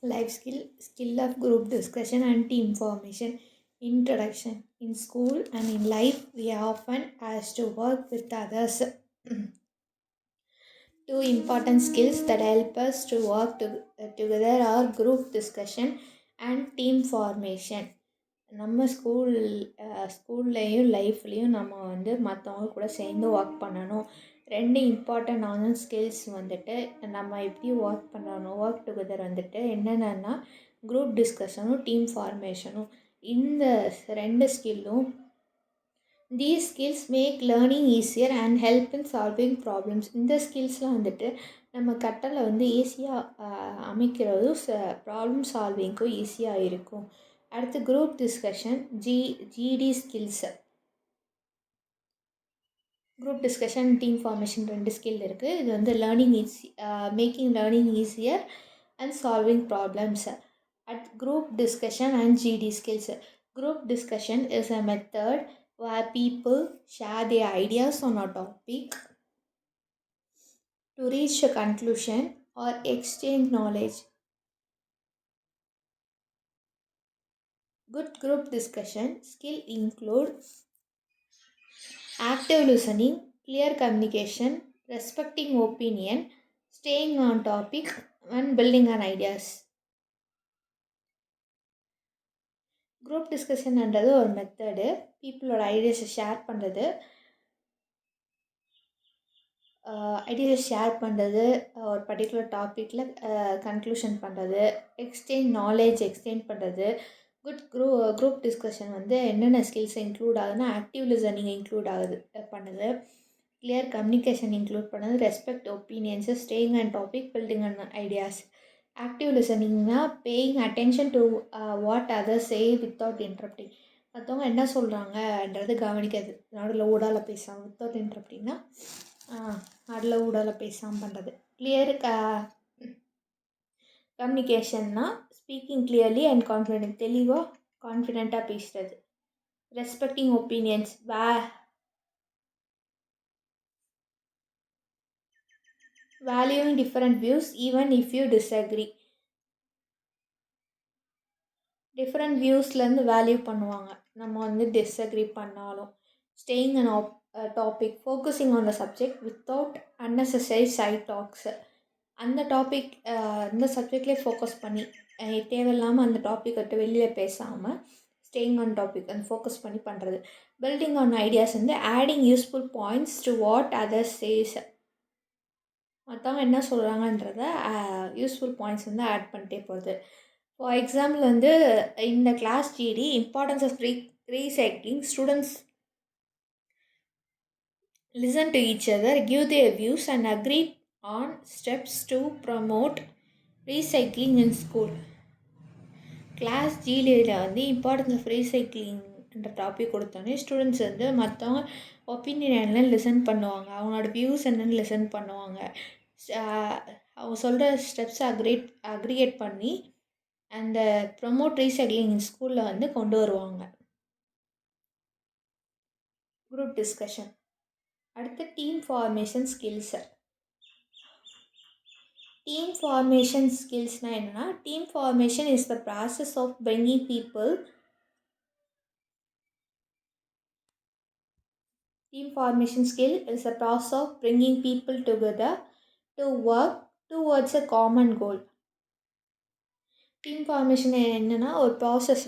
Life skill of group discussion and team formation. Introduction. In school and in life, we are often asked to work with others. Two important skills that help us to together are group discussion and team formation. நம்ம ஸ்கூல்லையும் லைஃப்லேயும் நம்ம மற்றவங்க கூட சேர்ந்து work பண்ணணும். ரெண்டு இம்பார்ட்டண்டான skills நம்ம எப்படி ஒர்க் டுகெதர் என்னென்னா குரூப் டிஸ்கஷனும் டீம் ஃபார்மேஷனும். இந்த ரெண்டு ஸ்கில்லும் these skills make learning easier and help in solving problems. இந்த ஸ்கில்ஸ்லாம் நம்ம கட்டளை ஈஸியாக அமைக்கிறதும் ப்ராப்ளம் சால்விங்க்கும் ஈஸியாக இருக்கும். அடுத்து group discussion GD skills. Group discussion team formation ரெண்டு ஸ்கில் இருக்குது. இது learning making learning easier and solving problems. At group discussion and GD skills. Group discussion is a method where people share their ideas on a topic to reach a conclusion or exchange knowledge. Good group discussion skill include active listening, clear communication, respecting opinion, staying on topic and building on ideas. Group டிஸ்கஷன்ன்றது ஒரு method. பீப்புளோட ஐடியாஸை share பண்ணுறது ஒரு particular டாப்பிக்கில் conclusion பண்ணுறது, knowledge exchange பண்ணுறது. Group discussion என்னென்ன skills include ஆகுதுன்னா ஆக்டிவ் லிசனிங் இன்க்ளூட் பண்ணுது, கிளியர் கம்யூனிகேஷன் இன்க்ளூட் பண்ணுது, respect opinions, staying and topic, building and ideas. Active லிசனிங்னா paying attention to what others say without interrupting. மற்றவங்க என்ன சொல்கிறாங்கன்றது கவனிக்கிறது, நடுவில் ஊடால பேசாமல். வித்தவுட் இன்டரப்டிங்னா நடுவில் ஊடால பேசாமல் பண்ணுறது. கிளியர் கம்யூனிகேஷன்னா ஸ்பீக்கிங் கிளியர்லி அண்ட் கான்ஃபிடென்ட், தெளிவாக கான்ஃபிடெண்ட்டாக பேசுகிறது. Respecting opinions, valuing different views even if you disagree. Different வியூஸ்லேருந்து வேல்யூ பண்ணுவாங்க நம்ம டிஸ்அக்ரி பண்ணாலும். Staying and topic, focusing on the subject without unnecessary side talks. அந்த டாபிக் இந்த சப்ஜெக்ட்லேயே ஃபோக்கஸ் பண்ணி தேவையில்லாமல் அந்த டாபிக் விட்டு வெளியில் பேசாமல் ஸ்டேயிங் ஆன் டாபிக் ஃபோக்கஸ் பண்ணி பண்ணுறது. Building on ideas adding useful points to what others says. மற்றவங்க என்ன சொல்கிறாங்கன்றத யூஸ்ஃபுல் பாயிண்ட்ஸ் ஆட் பண்ணிட்டே போகிறது. ஃபார் எக்ஸாம்பிள் இந்த class GD importance of recycling. Students listen to each other, give their views and agree on steps to promote recycling in school. Class ஜிடியில் importance of ரீசைக்ளிங்ன்ற topic கொடுத்தோன்னே students மற்றவங்க opinion என்னன்னு listen பண்ணுவாங்க, அவங்களோட views என்னென்னு listen பண்ணுவாங்க, அவங்க சொல்கிற ஸ்டெப்ஸை அக்ரிகேட் பண்ணி அந்த ப்ரமோட் ரீசைக்ளிங் ஸ்கூலில் கொண்டு வருவாங்க. Group discussion. அடுத்து team formation skills. Team formation ஸ்கில்ஸ்னால் என்னென்னா, team formation is the process of bringing people. Team formation skill is a process of bringing people together to work towards a common goal. Team formation என்னென்னா ஒரு process,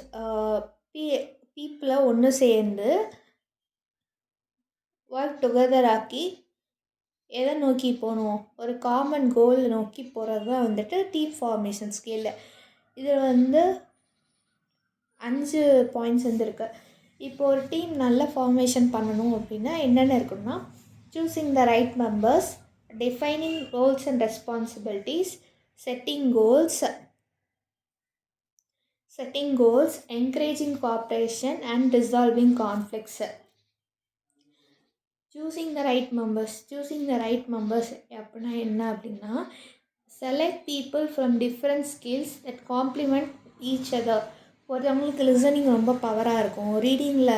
பீப்புளை ஒன்று சேர்ந்து work together ஆக்கி எதை நோக்கி போகணும், ஒரு காமன் கோல் நோக்கி போகிறது தான் டீம் ஃபார்மேஷன் ஸ்கில். இதில் 5 பாயிண்ட்ஸ் இருக்குது. இப்போ ஒரு டீம் நல்ல ஃபார்மேஷன் பண்ணணும் அப்படின்னா என்னென்ன இருக்குன்னா, choosing the right members, defining roles and responsibilities, setting goals, encouraging cooperation and resolving conflicts. Choosing the right members அப்படின்னா என்ன அப்படின்னா, select people from different skills that complement each other. ஒருத்தவங்களுக்கு லிசனிங் ரொம்ப பவராக இருக்கும், ரீடிங்கில்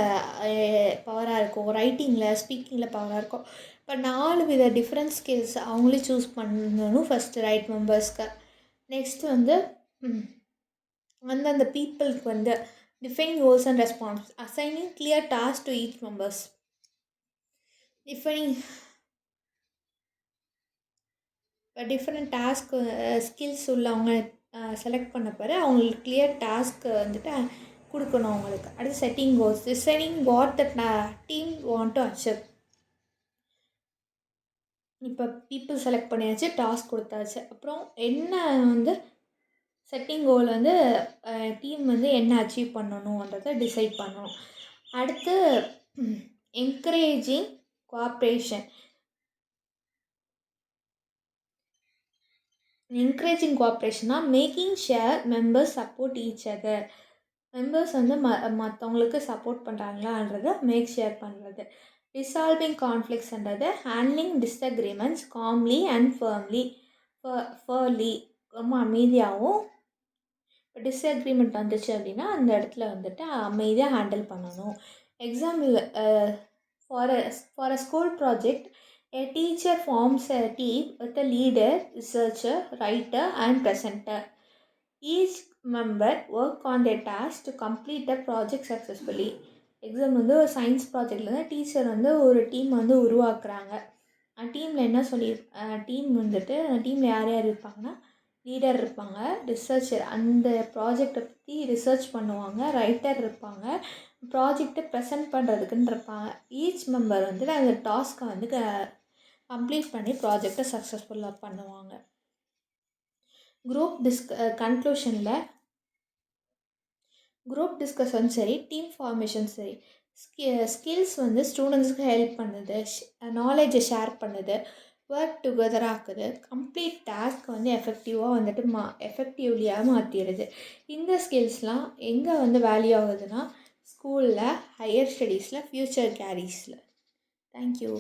பவராக இருக்கும், ரைட்டிங்கில் ஸ்பீக்கிங்கில் பவராக இருக்கும். இப்போ 4 வித டிஃப்ரெண்ட் ஸ்கில்ஸ் அவங்களே சூஸ் பண்ணணும் ஃபஸ்ட்டு ரைட் மெம்பர்ஸ்க்கு. நெக்ஸ்ட்டு அந்தந்த பீப்புளுக்கு வந்து define roles and response, assigning clear task to each members. Defining different task skills உள்ளவங்க செலக்ட் பண்ண பிறகு அவங்களுக்கு கிளியர் டாஸ்க் வந்துட்டு கொடுக்கணும் அவங்களுக்கு. அடுத்து setting goals, designing what the team want to achieve. இப்போ பீப்புள் செலக்ட் பண்ணியாச்சு, டாஸ்க் கொடுத்தாச்சு. அப்புறம் என்ன வந்து செட்டிங் கோல் வந்து டீம் வந்து என்ன அச்சீவ் பண்ணணுன்றதை டிசைட் பண்ணணும். அடுத்து என்கரேஜிங் கோஆப்ரேஷன். என்கரேஜிங் கோஆப்ரேஷன்னா making sure members support each other. Members வந்து மற்றவங்களுக்கு சப்போர்ட் பண்ணுறாங்களான்றதை மேக் ஷேர் பண்ணுறது. ரிசால்விங் கான்ஃப்ளிக்ஸ்ன்றது handling disagreements calmly and fairly, ரொம்ப அமைதியாகவும். இப்போ டிஸ்அக்ரிமெண்ட் வந்துச்சு அப்படின்னா அந்த இடத்துல வந்துட்டு அமைதியாக ஹேண்டில் பண்ணணும். Example, for a school project, a teacher forms a team with a leader, researcher, writer and presenter. Each member work on their task to complete the project successfully. Exam வந்து ஒரு science ப்ராஜெக்டில் teacher வந்து ஒரு team வந்து உருவாக்குறாங்க. டீமில் என்ன team வந்துட்டு டீமில் யார் யார் இருப்பாங்கன்னா, லீடர் இருப்பாங்க, ரிசர்ச்சர் அந்த ப்ராஜெக்டை பற்றி ரிசர்ச் பண்ணுவாங்க, ரைட்டர் இருப்பாங்க, ப்ராஜெக்டை ப்ரெசென்ட் பண்ணுறதுக்குன்னு இருப்பாங்க. ஈச் மெம்பர் வந்துட்டு அந்த டாஸ்க்கை வந்து கம்ப்ளீட் பண்ணி ப்ராஜெக்டை சக்ஸஸ்ஃபுல்லாக பண்ணுவாங்க. குரூப் கன்க்ளூஷனில் குரூப் டிஸ்கஷன் சரி, டீம் ஃபார்மேஷன் சரி, ஸ்கில்ஸ் வந்து ஸ்டூடெண்ட்ஸுக்கு ஹெல்ப் பண்ணுது, நாலேஜை ஷேர் பண்ணுது, ஒர்க் டுகெதர் ஆக்குது, கம்ப்ளீட் டாஸ்க் வந்து எஃபெக்டிவாக வந்துட்டு எஃபெக்டிவ்லியாக மாற்றிடுது. இந்த ஸ்கில்ஸ்லாம் எங்கே வந்து வேல்யூ ஆகுதுன்னா ஸ்கூலில், ஹையர் ஸ்டடீஸில், ஃப்யூச்சர் கேரிஸில். தேங்க்யூ.